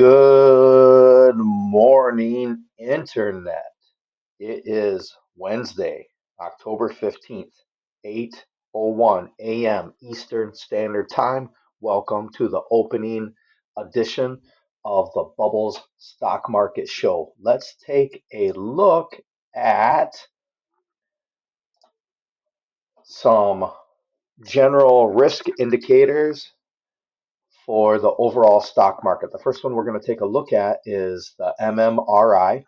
Good morning, Internet. It is Wednesday, October 15th, 8:01 a.m. Eastern Standard Time. Welcome to the opening edition of the Bubbles Stock Market Show. Let's take a look at some general risk indicators for the overall stock market. The first one we're going to take a look at is the MMRI.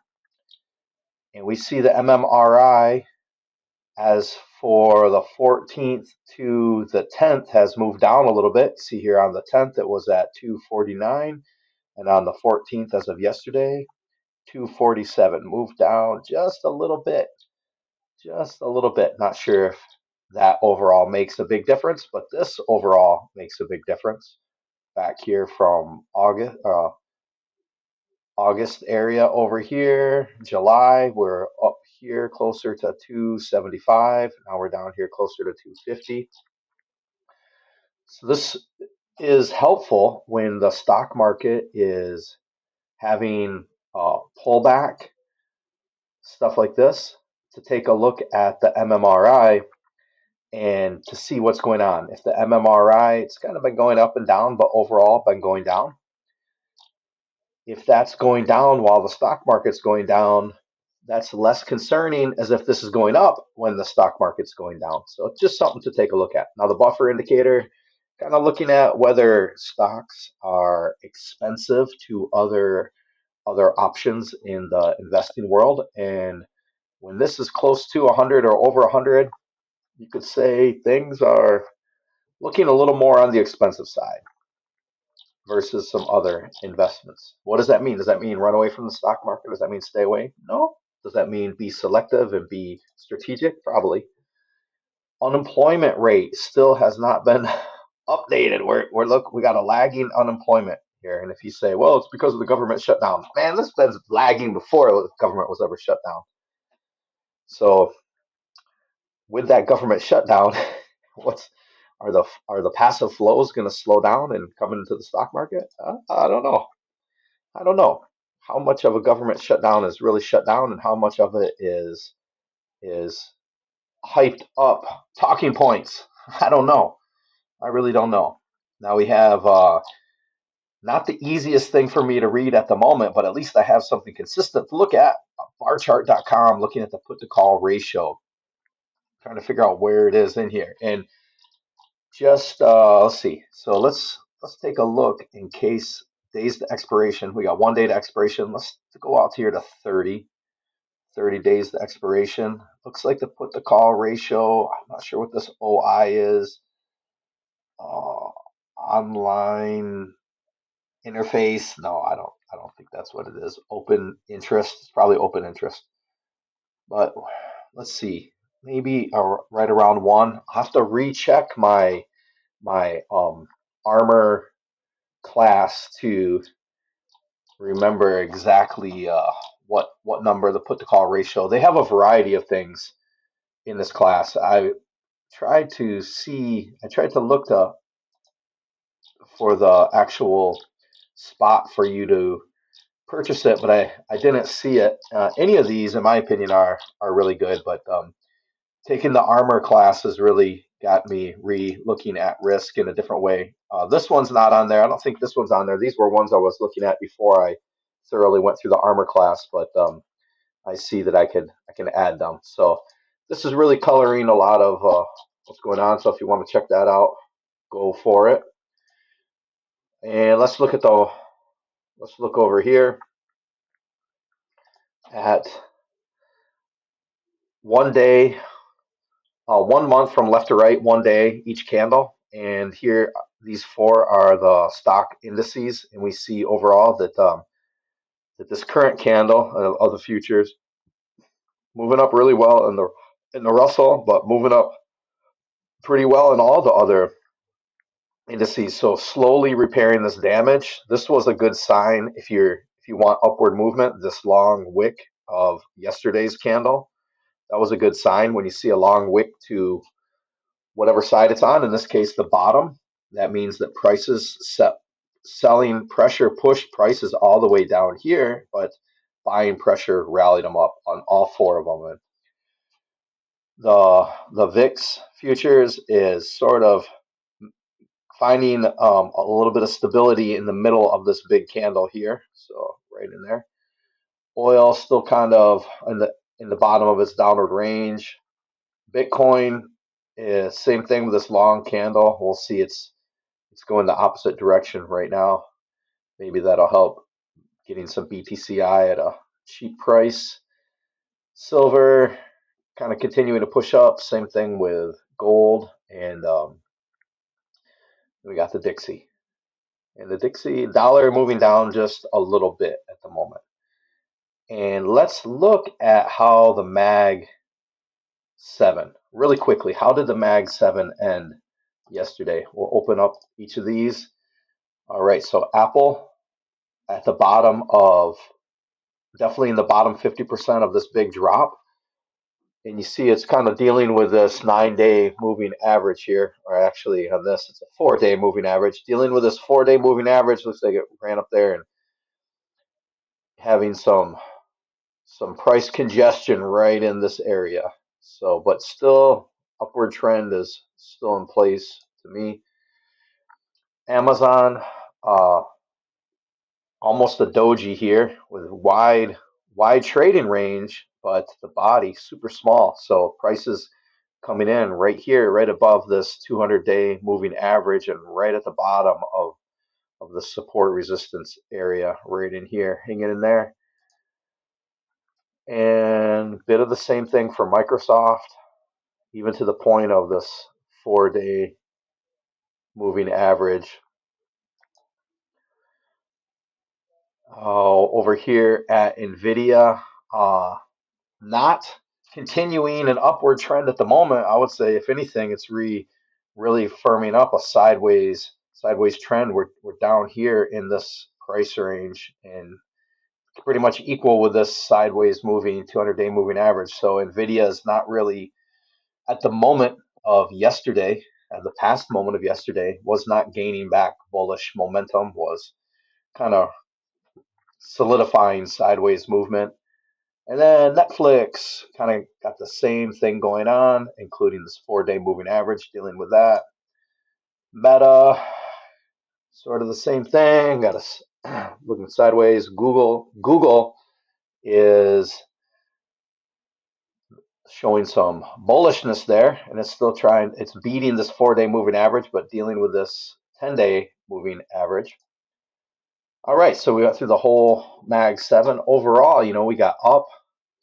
And we see the MMRI as for the 14th to the 10th has moved down a little bit. See here on the 10th, it was at 249. And on the 14th, as of yesterday, 247. Moved down just a little bit. Just a little bit. Not sure if that overall makes a big difference, but this overall makes a big difference. Back here from August area over here. July, we're up here closer to 275. Now we're down here closer to 250. So this is helpful when the stock market is having a pullback, stuff like this, to take a look at the MMRI and to see what's going on. If the MMRI, it's kind of been going up and down, but overall been going down. If that's going down while the stock market's going down, that's less concerning as if this is going up when the stock market's going down. So it's just something to take a look at. Now, the Buffett Indicator, kind of looking at whether stocks are expensive to other options in the investing world. And when this is close to 100 or over 100, you could say things are looking a little more on the expensive side versus some other investments. What does that mean? Does that mean run away from the stock market? Does that mean stay away? No. Does that mean be selective and be strategic? Probably. Unemployment rate still has not been updated. We got a lagging unemployment here. And if you say, well, it's because of the government shutdown, man, this has been lagging before the government was ever shut down. So with that government shutdown, what's are the passive flows going to slow down and come into the stock market? I don't know. I don't know how much of a government shutdown is really shut down and how much of it is hyped up talking points. I don't know. I really don't know. Now we have not the easiest thing for me to read at the moment, but at least I have something consistent to look at. Barchart.com, looking at the put to call ratio, trying to figure out where it is in here. And just let's see. So let's take a look in case days to expiration. We got 1 day to expiration. Let's go out here to 30 days to expiration. Looks like the put to call ratio. I'm not sure what this OI is. Online interface. No, I don't think that's what it is. Open interest. It's probably open interest. But let's see. Maybe right around 1. I'll have to recheck my armor class to remember exactly what number the put to call ratio. They have a variety of things in this class. I tried to look for the actual spot for you to purchase it, but I didn't see it. Any of these, in my opinion, are really good, but taking the armor class has really got me looking at risk in a different way. This one's not on there. I don't think this one's on there. These were ones I was looking at before I thoroughly went through the armor class, but I see that I can add them. So this is really coloring a lot of what's going on. So if you want to check that out, go for it. And let's look over here at 1 day, 1 month from left to right, 1 day each candle. And here, these 4 are the stock indices, and we see overall that this current candle of the futures moving up really well in the Russell, but moving up pretty well in all the other indices. So slowly repairing this damage. This was a good sign if you want upward movement. This long wick of yesterday's candle, that was a good sign. When you see a long wick to whatever side it's on, in this case the bottom, that means that prices set selling pressure pushed prices all the way down here, but buying pressure rallied them up on all four of them. And the VIX futures is sort of finding a little bit of stability in the middle of this big candle here, so right in there. Oil still kind of in the bottom of its downward range. Bitcoin is same thing with this long candle. We'll see it's going the opposite direction right now. Maybe that'll help getting some BTCI at a cheap price. Silver kind of continuing to push up. Same thing with gold, and we got the Dixie. And the Dixie dollar moving down just a little bit at the moment. And let's look at how the MAG 7 really quickly. How did the MAG 7 end yesterday? We'll open up each of these. All right, so Apple at the bottom of, definitely in the bottom 50% of this big drop. And you see it's kind of dealing with this 9-day moving average here, or actually on this, it's a 4-day moving average. Dealing with this 4-day moving average, looks like it ran up there and having some price congestion right in this area. So, but still, upward trend is still in place to me. Amazon, almost a doji here with wide trading range, but the body super small. So prices coming in right here, right above this 200-day moving average, and right at the bottom of the support resistance area, right in here, hanging in there. And a bit of the same thing for Microsoft, even to the point of this 4-day moving average. Over here at NVIDIA, not continuing an upward trend at the moment. I would say, if anything, it's really firming up a sideways trend. We're down here in this price range and pretty much equal with this sideways moving 200-day moving average. So NVIDIA is not really, at the moment of yesterday, at the past moment of yesterday, was not gaining back bullish momentum, was kind of solidifying sideways movement. And then Netflix kind of got the same thing going on, including this 4-day moving average, dealing with that. Meta, sort of the same thing, got us looking sideways. Google is showing some bullishness there, and it's still it's beating this 4-day moving average, but dealing with this 10-day moving average. All right, so we got through the whole MAG 7. Overall, we got up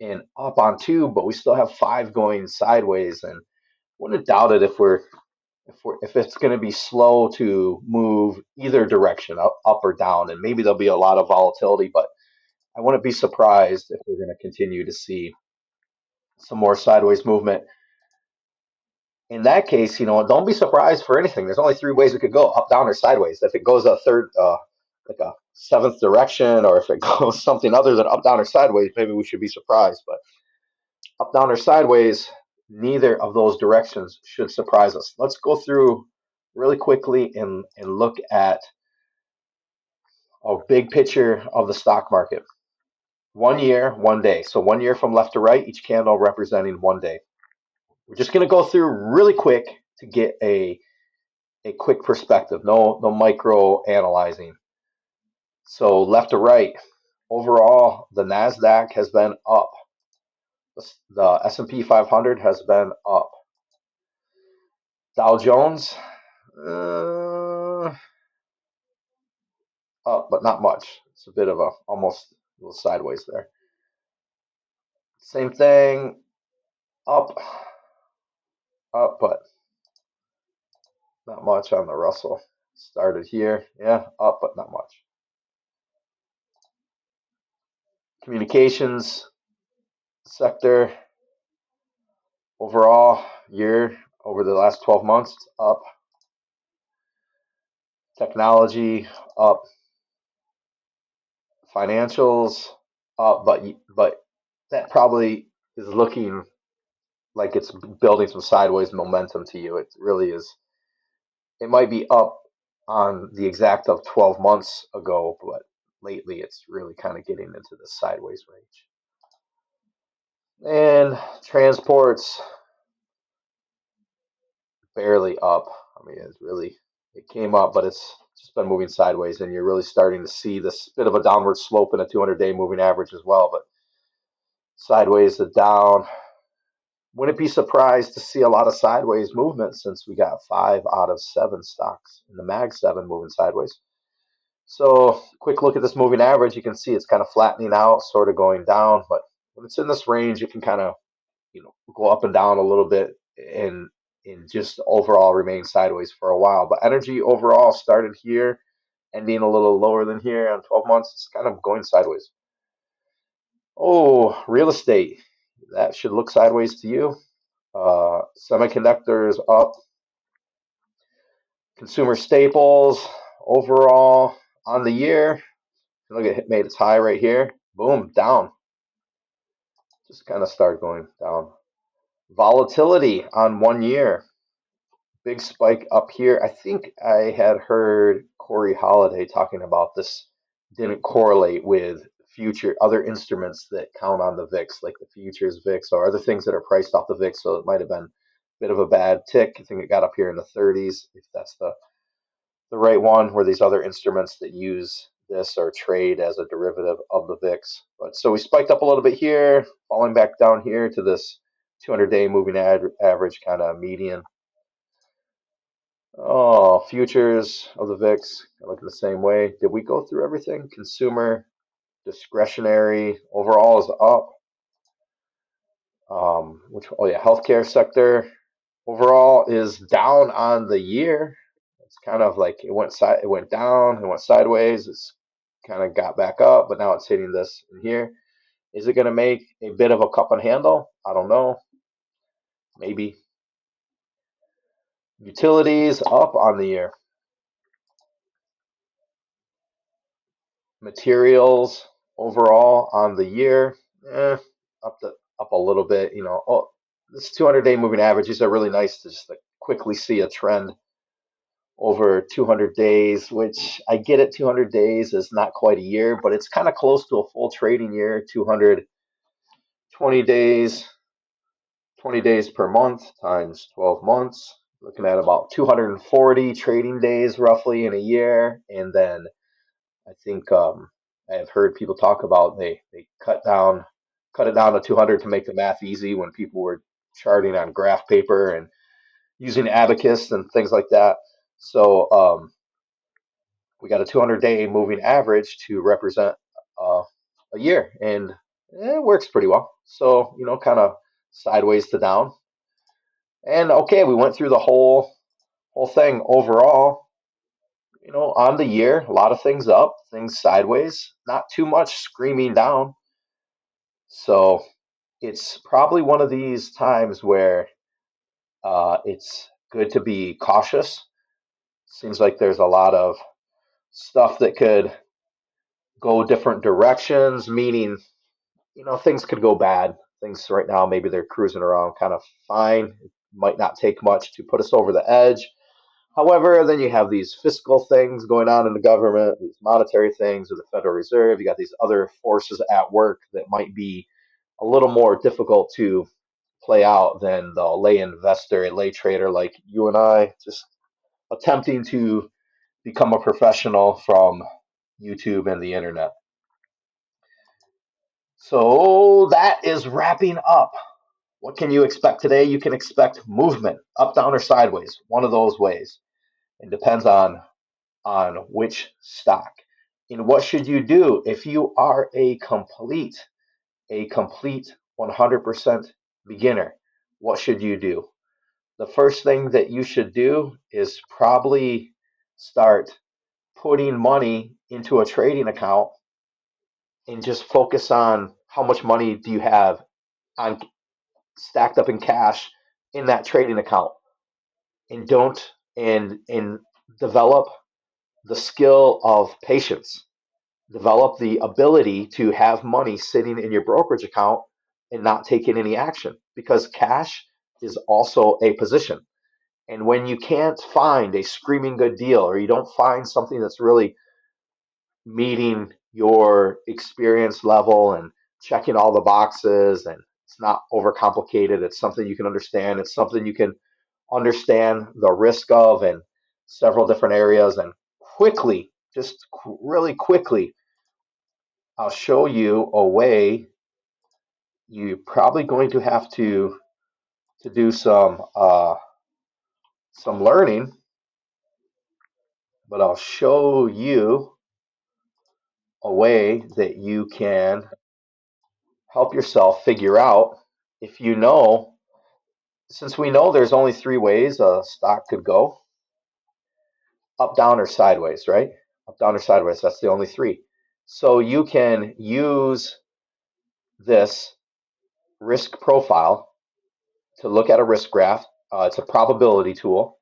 and up on 2, but we still have 5 going sideways, and wouldn't doubt it if it's going to be slow to move either direction, up or down, and maybe there'll be a lot of volatility, but I wouldn't be surprised if we're going to continue to see some more sideways movement. In that case, don't be surprised for anything. There's only 3 ways it could go: up, down, or sideways. If it goes a third, like a 7th direction, or if it goes something other than up, down, or sideways, maybe we should be surprised. But up, down, or sideways, neither of those directions should surprise us. Let's go through really quickly and look at a big picture of the stock market. 1 year, 1 day. So 1 year from left to right, each candle representing 1 day. We're just going to go through really quick to get a quick perspective, no micro analyzing. So left to right, overall, the NASDAQ has been up. The S&P 500 has been up. Dow Jones, up, but not much. It's a bit of almost a little sideways there. Same thing, up, but not much on the Russell. Started here, yeah, up, but not much. Communications sector, overall, year over the last 12 months, up. Technology, up. Financials, up, but that probably is looking like it's building some sideways momentum to you. It really is. It might be up on the exact of 12 months ago, but lately it's really kind of getting into the sideways range. And transports barely up. I mean, it came up, but it's just been moving sideways, and you're really starting to see this bit of a downward slope in a 200-day moving average as well, but sideways to down. Wouldn't be surprised to see a lot of sideways movement since we got 5 out of 7 stocks in the Mag 7 moving sideways. So, quick look at this moving average. You can see it's kind of flattening out, sort of going down, but when it's in this range, it can kind of, go up and down a little bit and just overall remain sideways for a while. But energy overall started here, ending a little lower than here on 12 months. It's kind of going sideways. Oh, real estate. That should look sideways to you. Semiconductors up. Consumer staples overall on the year. Look at it, made its high right here. Boom, down. Just kind of start going down. Volatility on 1 year. Big spike up here. I think I had heard Corey Holliday talking about this didn't correlate with future other instruments that count on the VIX, like the futures VIX or other things that are priced off the VIX. So it might have been a bit of a bad tick. I think it got up here in the 30s, if that's the right one, where these other instruments that use this or trade as a derivative of the VIX. But so we spiked up a little bit here, falling back down here to this 200-day moving average kind of median. Oh, futures of the VIX, looking the same way. Did we go through everything? Consumer discretionary overall is up. Oh yeah, healthcare sector overall is down on the year. It's kind of like it went down, it went sideways. It's kind of got back up, but now it's hitting this in here. Is it going to make a bit of a cup and handle? I don't know. Maybe. Utilities up on the year. Materials overall on the year, up a little bit. This 200-day moving averages are really nice to just like quickly see a trend over 200 days, which I get it. 200 days is not quite a year, but it's kind of close to a full trading year. 220 days, 20 days per month times 12 months. Looking at about 240 trading days roughly in a year, and then I think I have heard people talk about they cut it down to 200 to make the math easy when people were charting on graph paper and using abacus and things like that. So we got a 200-day moving average to represent uh, a year, and it works pretty well. So kind of sideways to down. And okay, we went through the whole thing overall. On the year, a lot of things up, things sideways, not too much screaming down. So it's probably one of these times where it's good to be cautious. Seems like there's a lot of stuff that could go different directions, meaning, things could go bad. Things right now, maybe they're cruising around kind of fine. It might not take much to put us over the edge. However, then you have these fiscal things going on in the government, these monetary things with the Federal Reserve. You got these other forces at work that might be a little more difficult to play out than the lay investor, a lay trader like you and I, just attempting to become a professional from YouTube and the internet. So that is wrapping up. What can you expect today? You can expect movement, up, down, or sideways, one of those ways. It depends on which stock. And what should you do if you are a complete 100% beginner? What should you do? The first thing that you should do is probably start putting money into a trading account and just focus on how much money do you have on stacked up in cash in that trading account, and don't and develop the skill of patience. Develop the ability to have money sitting in your brokerage account and not taking any action, because cash is also a position. And when you can't find a screaming good deal, or you don't find something that's really meeting your experience level and checking all the boxes, and it's not overcomplicated, it's something you can understand, it's something you can understand the risk of in several different areas, and quickly, just really quickly, I'll show you a way. You're probably going to have to do some learning, but I'll show you a way that you can help yourself figure out, if you know, since we know there's only three ways a stock could go: up, down, or sideways, right? Up, down, or sideways. That's the only three. So you can use this risk profile to look at a risk graph. It's a probability tool.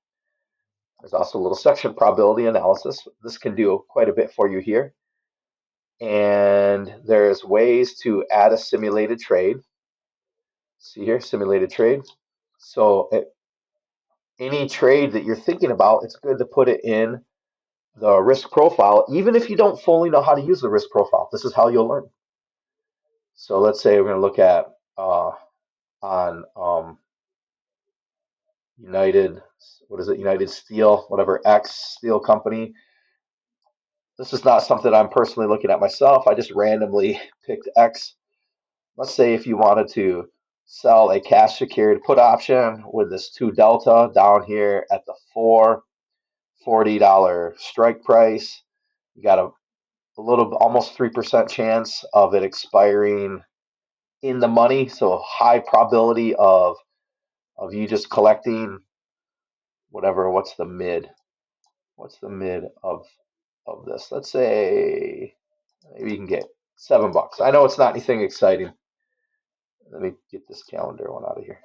There's also a little section, probability analysis. This can do quite a bit for you here. And there's ways to add a simulated trade. See here, simulated trade. So any trade that you're thinking about, it's good to put it in the risk profile, even if you don't fully know how to use the risk profile. This is how you'll learn. So let's say we're going to look at on United, what is it? United Steel, whatever, X Steel Company. This is not something I'm personally looking at myself. I just randomly picked X. Let's say if you wanted to sell a cash secured put option with this 2 delta down here at the $440 strike price, you got a little, almost 3% chance of it expiring in the money. So high probability of you just collecting whatever. What's the mid? What's the mid of this? Let's say maybe you can get $7. I know it's not anything exciting. Let me get this calendar one out of here.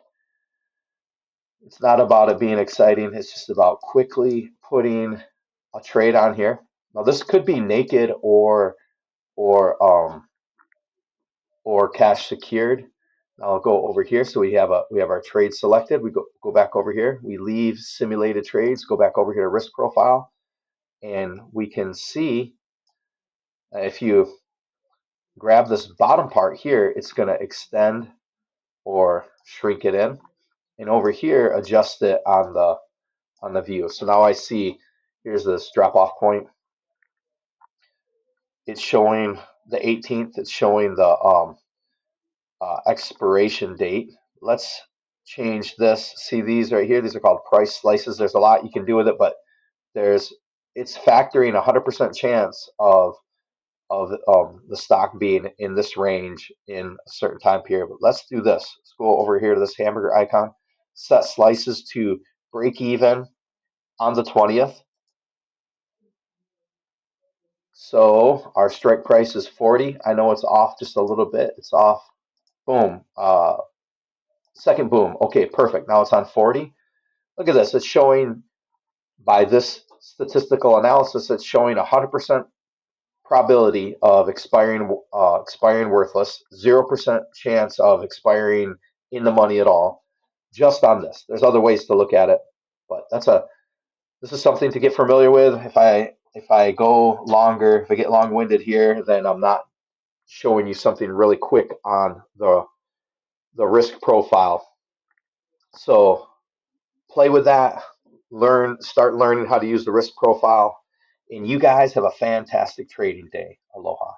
It's not about it being exciting. It's just about quickly putting a trade on here. Now this could be naked or um or cash secured. Now I'll go over here. So we have our trade selected. We go back over here. We leave simulated trades. Go back over here to risk profile, and we can see if you grab this bottom part here, it's going to extend or shrink it in, and over here adjust it on the view. So now I see here's this drop off point. It's showing the 18th. It's showing the expiration date. Let's change this. See these right here? These are called price slices. There's a lot you can do with it, but it's factoring 100% chance of the stock being in this range in a certain time period. But let's do this. Let's go over here to this hamburger icon. Set slices to break even on the 20th. So our strike price is 40. I know it's off just a little bit. It's off. Boom. Second boom. Okay, perfect. Now it's on 40. Look at this. It's showing, by this statistical analysis, it's showing 100% probability of expiring worthless, 0% chance of expiring in the money at all, just on this. There's other ways to look at it, but this is something to get familiar with. If I go longer, if I get long-winded here, then I'm not showing you something really quick on the risk profile. So play with that, start learning how to use the risk profile, and you guys have a fantastic trading day. Aloha.